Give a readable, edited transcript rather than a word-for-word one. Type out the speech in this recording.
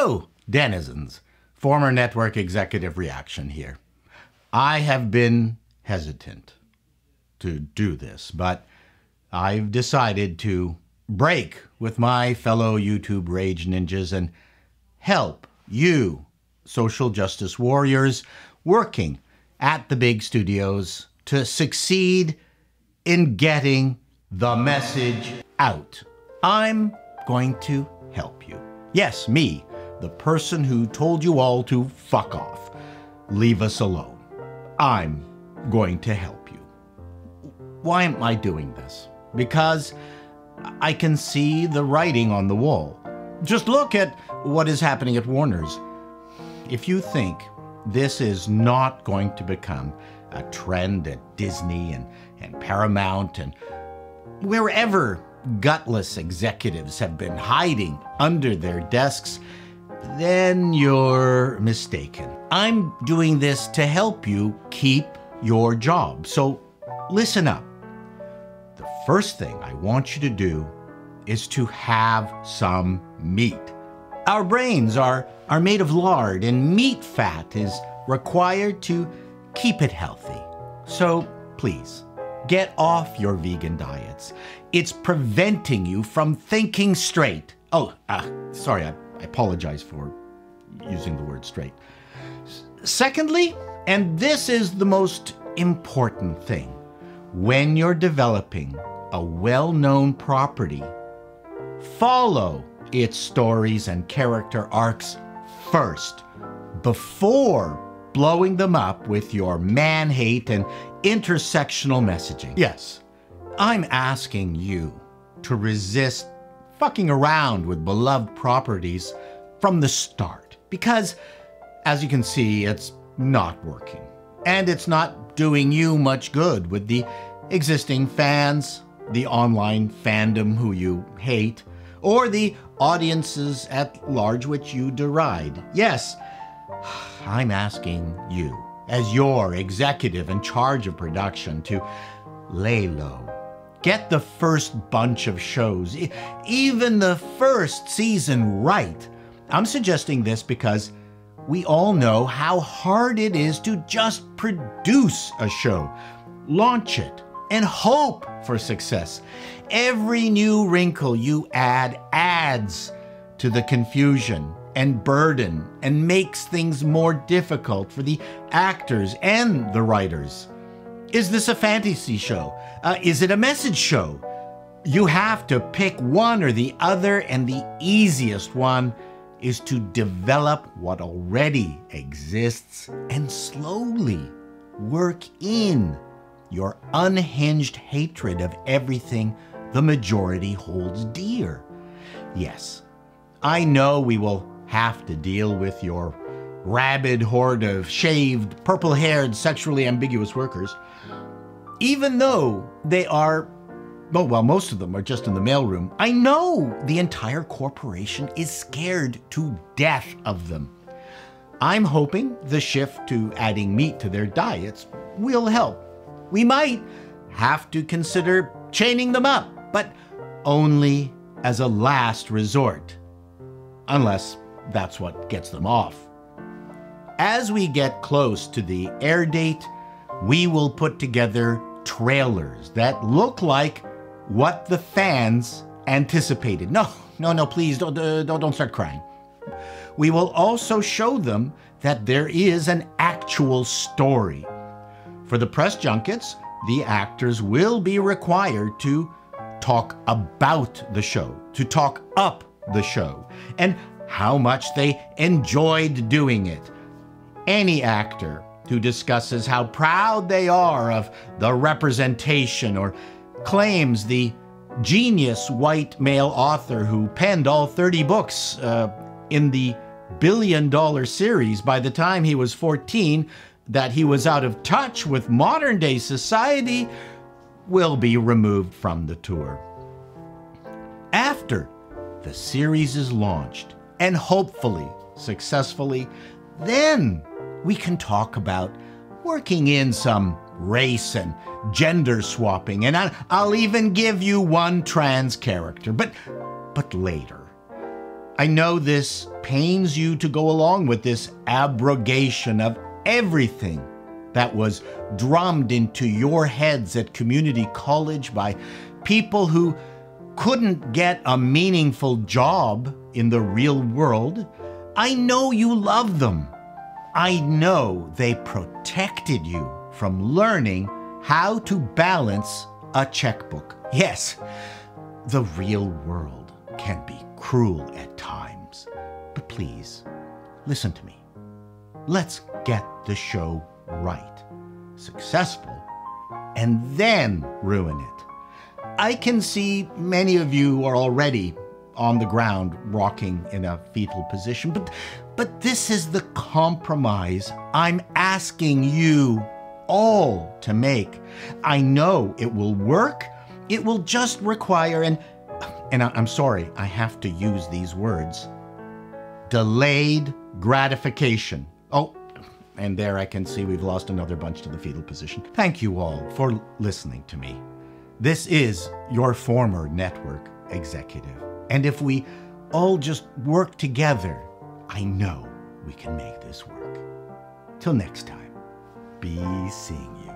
Hello, denizens. Former network executive reaction here. I have been hesitant to do this, but I've decided to break with my fellow YouTube rage ninjas and help you, social justice warriors, working at the big studios to succeed in getting the message out. I'm going to help you. Yes, me, the person who told you all to fuck off. Leave us alone. I'm going to help you. Why am I doing this? Because I can see the writing on the wall. Just look at what is happening at Warner's. If you think this is not going to become a trend at Disney and Paramount and wherever gutless executives have been hiding under their desks, then you're mistaken. I'm doing this to help you keep your job. So listen up. The first thing I want you to do is to have some meat. Our brains are made of lard, and meat fat is required to keep it healthy. So please, get off your vegan diets. It's preventing you from thinking straight. Oh, sorry, I apologize for using the word straight. Secondly, and this is the most important thing, when you're developing a well-known property, follow its stories and character arcs first, before blowing them up with your man-hate and intersectional messaging. Yes, I'm asking you to resist fucking around with beloved properties from the start, because as you can see, it's not working. And it's not doing you much good with the existing fans, the online fandom who you hate, or the audiences at large which you deride. Yes, I'm asking you, as your executive in charge of production, to lay low. Get the first bunch of shows, even the first season, right. I'm suggesting this because we all know how hard it is to just produce a show, launch it, and hope for success. Every new wrinkle you add adds to the confusion and burden and makes things more difficult for the actors and the writers. Is this a fantasy show? Is it a message show? You have to pick one or the other, and the easiest one is to develop what already exists and slowly work in your unhinged hatred of everything the majority holds dear. Yes, I know we will have to deal with your rabid horde of shaved, purple-haired, sexually ambiguous workers, even though they are, well, most of them are just in the mailroom. I know the entire corporation is scared to death of them. I'm hoping the shift to adding meat to their diets will help. We might have to consider chaining them up, but only as a last resort, unless that's what gets them off. As we get close to the air date, we will put together trailers that look like what the fans anticipated. No, please don't start crying. We will also show them that there is an actual story. For the press junkets, the actors will be required to talk about the show, to talk up the show, and how much they enjoyed doing it. Any actor who discusses how proud they are of the representation or claims the genius white male author who penned all 30 books in the billion-dollar series by the time he was 14, that he was out of touch with modern-day society, will be removed from the tour. After the series is launched, and hopefully successfully, then we can talk about working in some race and gender swapping, and I'll even give you one trans character, but later. I know this pains you to go along with this abrogation of everything that was drummed into your heads at community college by people who couldn't get a meaningful job in the real world, I know you love them. I know they protected you from learning how to balance a checkbook. Yes, the real world can be cruel at times, but please, listen to me. Let's get the show right, successful, and then ruin it. I can see many of you are already on the ground rocking in a fetal position, but this is the compromise I'm asking you all to make. I know it will work. It will just require and I'm sorry, I have to use these words, delayed gratification. Oh, and there I can see we've lost another bunch to the fetal position. Thank you all for listening to me. This is your former network executive. And if we all just work together, I know we can make this work. Till next time, be seeing you.